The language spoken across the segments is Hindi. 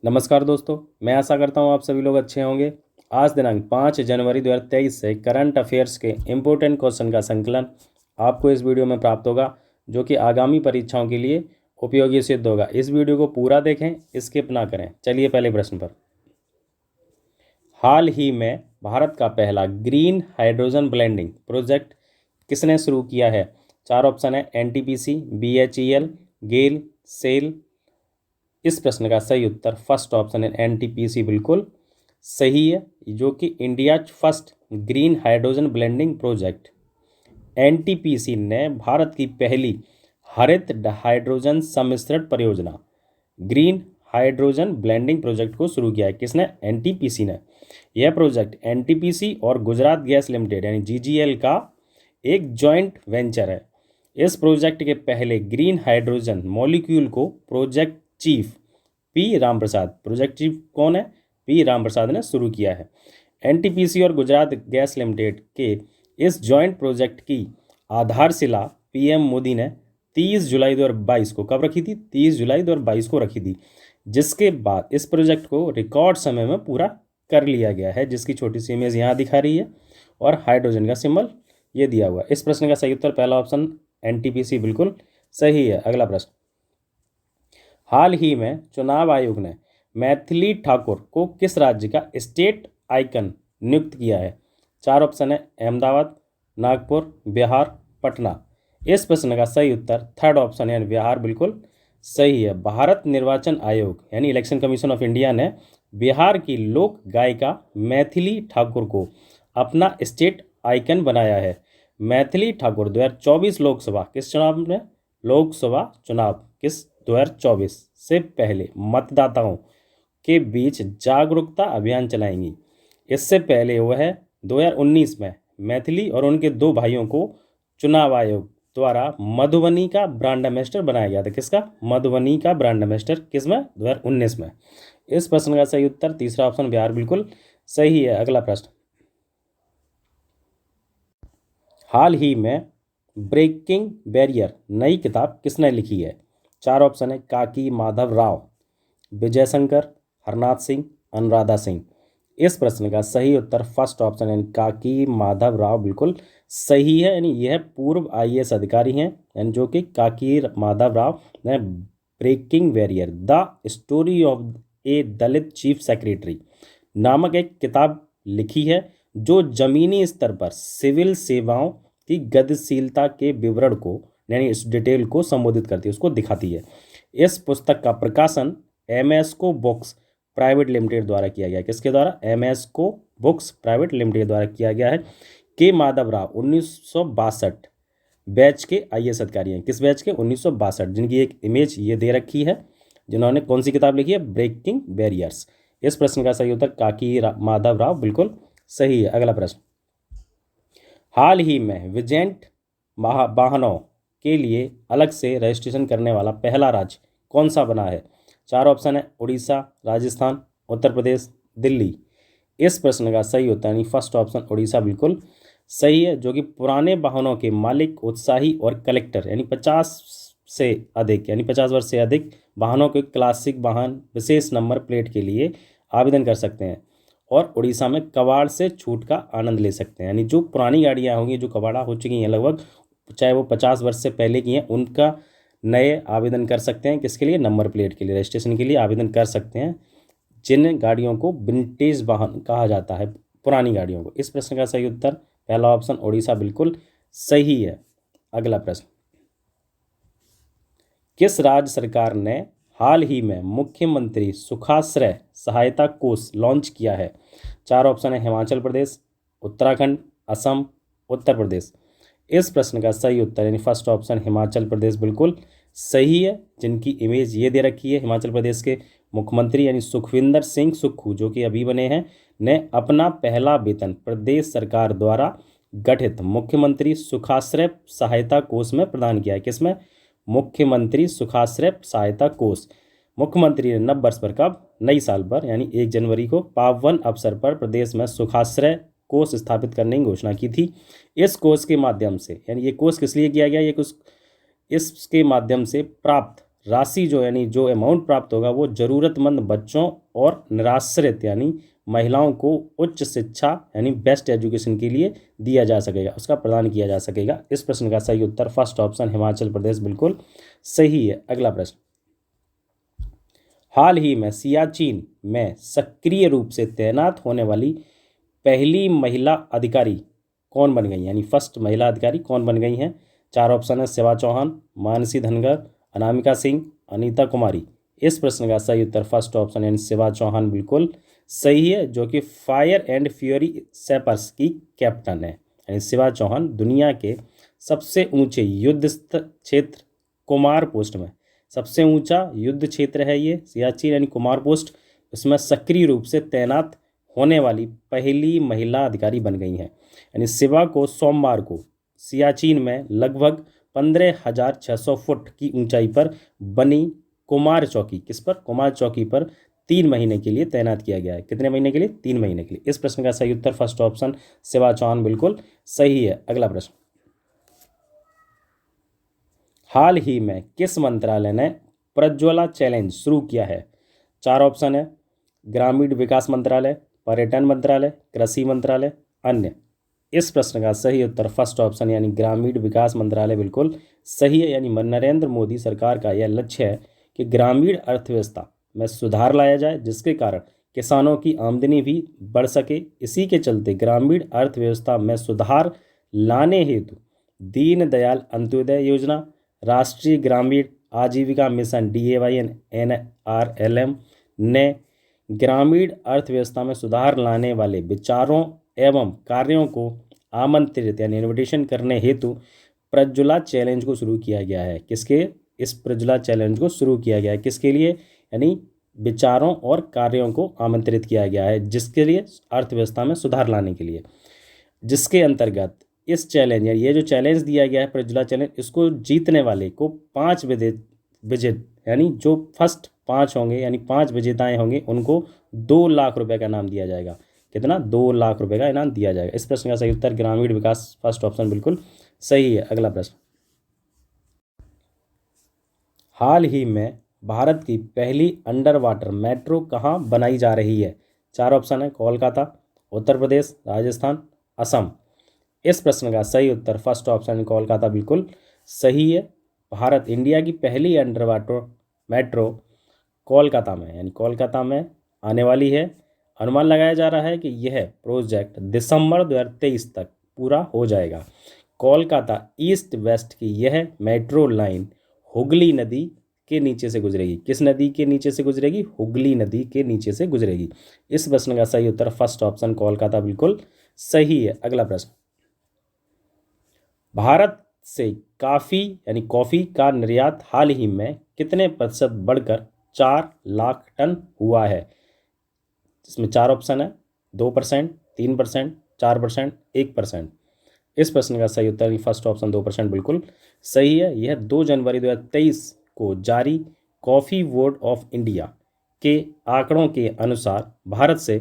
नमस्कार दोस्तों, मैं आशा करता हूँ आप सभी लोग अच्छे होंगे। आज दिनांक 5 जनवरी 2023 से करंट अफेयर्स के इम्पोर्टेंट क्वेश्चन का संकलन आपको इस वीडियो में प्राप्त होगा, जो कि आगामी परीक्षाओं के लिए उपयोगी सिद्ध होगा। इस वीडियो को पूरा देखें, स्किप ना करें। चलिए पहले प्रश्न पर। हाल ही में भारत का पहला ग्रीन हाइड्रोजन ब्लेंडिंग प्रोजेक्ट किसने शुरू किया है? 4 ऑप्शन है NTPC, BHEL, गेल, सेल। इस प्रश्न का सही उत्तर फर्स्ट ऑप्शन है NTPC बिल्कुल सही है, जो कि India first green hydrogen blending project. NTPC ने भारत की पहली हरित हाइड्रोजन सम्मिश्रण परियोजना ग्रीन हाइड्रोजन ब्लेंडिंग प्रोजेक्ट को शुरू किया है। किसने? NTPC ने। यह प्रोजेक्ट NTPC और गुजरात गैस लिमिटेड यानी GGL का एक जॉइंट वेंचर है। इस प्रोजेक्ट के पहले ग्रीन हाइड्रोजन मॉलिक्यूल को project chief P Ramprasad, project chief कौन है? P रामप्रसाद ने शुरू किया है। NTPC और गुजरात गैस लिमिटेड के इस जॉइंट प्रोजेक्ट की आधारशिला PM मोदी ने 30 जुलाई 2022 को कब रखी थी? 30 जुलाई 2022 को रखी थी, जिसके बाद इस प्रोजेक्ट को रिकॉर्ड समय में पूरा कर लिया गया है, जिसकी छोटी सी इमेज यहाँ दिखा रही है और हाइड्रोजन का सिंबल ये दिया हुआ है। इस प्रश्न का सही उत्तर पहला ऑप्शन NTPC बिल्कुल सही है। अगला प्रश्न। हाल ही में चुनाव आयोग ने मैथिली ठाकुर को किस राज्य का स्टेट आइकन नियुक्त किया है? 4 ऑप्शन है अहमदाबाद, नागपुर, बिहार, पटना। इस प्रश्न का सही उत्तर थर्ड ऑप्शन है बिहार बिल्कुल सही है। भारत निर्वाचन आयोग यानी इलेक्शन कमीशन ऑफ इंडिया ने बिहार की लोक गायिका मैथिली ठाकुर को अपना स्टेट आइकन बनाया है। मैथिली ठाकुर 2024 लोकसभा किस चुनाव में? लोकसभा चुनाव किस 2024 से पहले मतदाताओं के बीच जागरूकता अभियान चलाएंगी। इससे पहले वह 2019 में मैथिली और उनके 2 भाइयों को चुनाव आयोग द्वारा मधुबनी का ब्रांड एम्बेसडर बनाया गया था। किसका? मधुबनी का ब्रांड एम्बेसडर किसमें? 2019 में। इस प्रश्न का सही उत्तर तीसरा ऑप्शन बिहार बिल्कुल सही है। अगला प्रश्न। हाल ही में ब्रेकिंग बैरियर नई किताब किसने लिखी है? 4 ऑप्शन है काकी माधव राव, विजय शंकर, हरनाथ सिंह, अनुराधा सिंह। इस प्रश्न का सही उत्तर फर्स्ट ऑप्शन है काकी माधव राव बिल्कुल सही है। यानी यह पूर्व IAS अधिकारी हैं, यानी जो कि काकी माधव राव ने breaking barrier the story of a Dalit chief secretary नामक एक किताब लिखी है, जो जमीनी स्तर पर सिविल सेवाओं की गतिशीलता के विवरण को यानी इस डिटेल को संबोधित करती है, उसको दिखाती है। इस पुस्तक का प्रकाशन एमएसको बुक्स प्राइवेट लिमिटेड द्वारा किया गया है। किसके द्वारा? एमएसको बुक्स प्राइवेट लिमिटेड द्वारा किया गया है। के माधव राव 1962 बैच के IAS अधिकारी हैं। किस बैच के? 1962, जिनकी एक इमेज ये दे रखी है, जिन्होंने कौन सी किताब लिखी है? Breaking barriers. इस प्रश्न का सही उत्तर काकी माधव राव बिल्कुल सही है। अगला प्रश्न। हाल ही में विजेंट वाहनों के लिए अलग से रजिस्ट्रेशन करने वाला पहला राज्य कौन सा बना है? 4 ऑप्शन है उड़ीसा, राजस्थान, उत्तर प्रदेश, दिल्ली। इस प्रश्न का सही उत्तर यानी फर्स्ट ऑप्शन उड़ीसा बिल्कुल सही है, जो कि पुराने वाहनों के मालिक, उत्साही और कलेक्टर यानी 50 से अधिक यानी 50 वर्ष से अधिक वाहनों के क्लासिक वाहन विशेष नंबर प्लेट के लिए आवेदन कर सकते हैं और उड़ीसा में कबाड़ से छूट का आनंद ले सकते हैं। यानी जो पुरानी गाड़ियाँ होंगी, जो कबाड़ा हो चुकी हैं लगभग, चाहे वो 50 वर्ष से पहले की हैं, उनका नए आवेदन कर सकते हैं। किसके लिए? नंबर प्लेट के लिए, रजिस्ट्रेशन के लिए आवेदन कर सकते हैं, जिन गाड़ियों को विंटेज वाहन कहा जाता है, पुरानी गाड़ियों को। इस प्रश्न का सही उत्तर पहला ऑप्शन उड़ीसा बिल्कुल सही है। अगला प्रश्न। किस राज्य सरकार ने हाल ही में मुख्यमंत्री सुखाश्रय सहायता कोष लॉन्च किया है? 4 ऑप्शन है हिमाचल प्रदेश, उत्तराखंड, असम, उत्तर प्रदेश। इस प्रश्न का सही उत्तर यानी फर्स्ट ऑप्शन हिमाचल प्रदेश बिल्कुल सही है, जिनकी इमेज ये दे रखी है। हिमाचल प्रदेश के मुख्यमंत्री यानी सुखविंदर सिंह सुक्खू, जो कि अभी बने हैं, ने अपना पहला वेतन प्रदेश सरकार द्वारा गठित मुख्यमंत्री सुखाश्रय सहायता कोष में प्रदान किया है। किसमें? मुख्यमंत्री सुखाश्रय सहायता कोष। मुख्यमंत्री ने नव वर्ष पर कब? नई साल पर यानी 1 जनवरी को पावन अवसर पर प्रदेश में सुखाश्रय कोष स्थापित करने की घोषणा की थी। इस कोष के माध्यम से यानी ये कोष किस लिए किया गया? ये कुछ इसके माध्यम से प्राप्त राशि जो यानी जो अमाउंट प्राप्त होगा वो ज़रूरतमंद बच्चों और निराश्रित यानी महिलाओं को उच्च शिक्षा यानी बेस्ट एजुकेशन के लिए दिया जा सकेगा, उसका प्रदान किया जा सकेगा। इस प्रश्न का सही उत्तर फर्स्ट ऑप्शन हिमाचल प्रदेश बिल्कुल सही है। अगला प्रश्न, हाल ही में सियाचिन में सक्रिय रूप से तैनात होने वाली पहली महिला अधिकारी कौन बन गई, यानी फर्स्ट महिला अधिकारी कौन बन गई हैं? 4 ऑप्शन है, शिवा चौहान, मानसी धनगर, अनामिका सिंह, अनीता कुमारी। इस प्रश्न का सही उत्तर फर्स्ट ऑप्शन यानी शिवा चौहान बिल्कुल सही है, जो कि फायर एंड फ्यूरी सैपर्स की कैप्टन है। यानी शिवा चौहान दुनिया के सबसे ऊंचे युद्ध क्षेत्र कुमार पोस्ट में, सबसे ऊंचा युद्ध क्षेत्र है ये सियाचिन यानी कुमार पोस्ट, उसमें सक्रिय रूप से तैनात होने वाली पहली महिला अधिकारी बन गई हैं। यानी शिवा को सोमवार को सियाचिन में लगभग 15,600 फुट की ऊंचाई पर बनी कुमार चौकी, किस पर? कुमार चौकी पर 3 महीने के लिए तैनात किया गया है। कितने महीने के लिए? 3 महीने के लिए। इस प्रश्न का सही उत्तर फर्स्ट ऑप्शन शिवा चौहान बिल्कुल सही है। अगला प्रश्न, हाल ही में किस मंत्रालय ने प्रज्वला चैलेंज शुरू किया है? 4 ऑप्शन है, ग्रामीण विकास मंत्रालय, पर्यटन मंत्रालय, कृषि मंत्रालय, अन्य। इस प्रश्न का सही उत्तर फर्स्ट ऑप्शन यानी ग्रामीण विकास मंत्रालय बिल्कुल सही है। यानी नरेंद्र मोदी सरकार का यह लक्ष्य है कि ग्रामीण अर्थव्यवस्था में सुधार लाया जाए, जिसके कारण किसानों की आमदनी भी बढ़ सके। इसी के चलते ग्रामीण अर्थव्यवस्था में सुधार लाने हेतु दीनदयाल अंत्योदय योजना, राष्ट्रीय ग्रामीण आजीविका मिशन DAYN-NRLM ने ग्रामीण अर्थव्यवस्था में सुधार लाने वाले विचारों एवं कार्यों को आमंत्रित यानी इन्विटेशन करने हेतु प्रज्वला चैलेंज को शुरू किया गया है। किसके? इस प्रज्वला चैलेंज को शुरू किया गया है किसके लिए? यानी विचारों और कार्यों को आमंत्रित किया गया है, जिसके लिए? अर्थव्यवस्था में सुधार लाने के लिए, जिसके अंतर्गत इस चैलेंज या ये जो चैलेंज दिया गया है प्रज्वला चैलेंज, इसको जीतने वाले को 5 विजेत यानी जो फर्स्ट 5 होंगे यानी 5 विजेताएं होंगे उनको 2 लाख रुपए का इनाम दिया जाएगा। कितना? 2 लाख रुपए का इनाम दिया जाएगा। इस प्रश्न का सही उत्तर ग्रामीण विकास फर्स्ट ऑप्शन बिल्कुल सही है। अगला प्रश्न, हाल ही में भारत की पहली अंडर वाटर मेट्रो कहाँ बनाई जा रही है? 4 ऑप्शन है, कोलकाता, उत्तर प्रदेश, राजस्थान, असम। इस प्रश्न का सही उत्तर फर्स्ट ऑप्शन कोलकाता बिल्कुल सही है। भारत इंडिया की पहली अंडर वाटर मेट्रो कोलकाता में यानी कोलकाता में आने वाली है। अनुमान लगाया जा रहा है कि यह प्रोजेक्ट दिसंबर 2023 तक पूरा हो जाएगा। कोलकाता ईस्ट वेस्ट की यह मेट्रो लाइन हुगली नदी के नीचे से गुजरेगी। किस नदी के नीचे से गुजरेगी? हुगली नदी के नीचे से गुजरेगी। इस प्रश्न का सही उत्तर फर्स्ट ऑप्शन कोलकाता बिल्कुल सही है। अगला प्रश्न, भारत से कॉफ़ी का निर्यात हाल ही में कितने प्रतिशत बढ़कर 4 लाख टन हुआ है? इसमें 4 ऑप्शन है, 2%, 3%, 4%, 1%। इस प्रश्न का सही उत्तर फर्स्ट ऑप्शन 2% बिल्कुल सही है। यह 2 जनवरी 2023 को जारी कॉफ़ी बोर्ड ऑफ इंडिया के आंकड़ों के अनुसार भारत से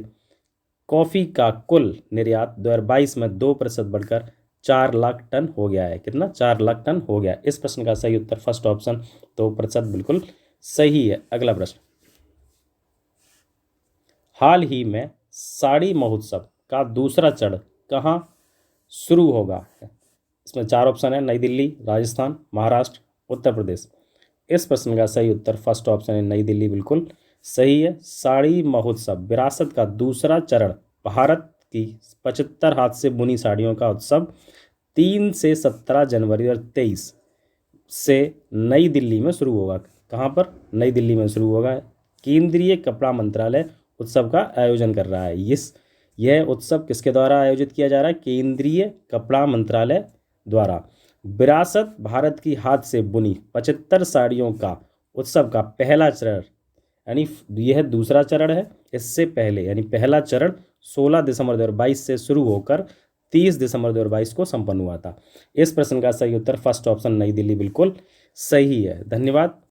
कॉफ़ी का कुल निर्यात 2022 में 2% बढ़कर 4 लाख टन हो गया है। कितना? 4 लाख टन हो गया। इस प्रश्न का सही उत्तर फर्स्ट ऑप्शन 2% बिल्कुल सही है। अगला प्रश्न, हाल ही में साड़ी महोत्सव का दूसरा चरण कहाँ शुरू होगा? इसमें 4 ऑप्शन है, नई दिल्ली, राजस्थान, महाराष्ट्र, उत्तर प्रदेश। इस प्रश्न का सही उत्तर फर्स्ट ऑप्शन है नई दिल्ली बिल्कुल सही है। साड़ी महोत्सव विरासत का दूसरा चरण भारत की 75 हाथ से बुनी साड़ियों का उत्सव 3 से 17 जनवरी 2023 से नई दिल्ली में शुरू होगा। कहाँ पर? नई दिल्ली में शुरू होगा। केंद्रीय कपड़ा मंत्रालय उत्सव का आयोजन कर रहा है। यह उत्सव किसके द्वारा आयोजित किया जा रहा है? केंद्रीय कपड़ा मंत्रालय द्वारा। विरासत भारत की हाथ से बुनी 75 साड़ियों का उत्सव का पहला चरण यानी यह दूसरा चरण है। इससे पहले यानी पहला चरण 16 दिसंबर 2022 से शुरू होकर 30 दिसंबर 2022 को संपन्न हुआ था। इस प्रश्न का सही उत्तर फर्स्ट ऑप्शन नई दिल्ली बिल्कुल सही है। धन्यवाद।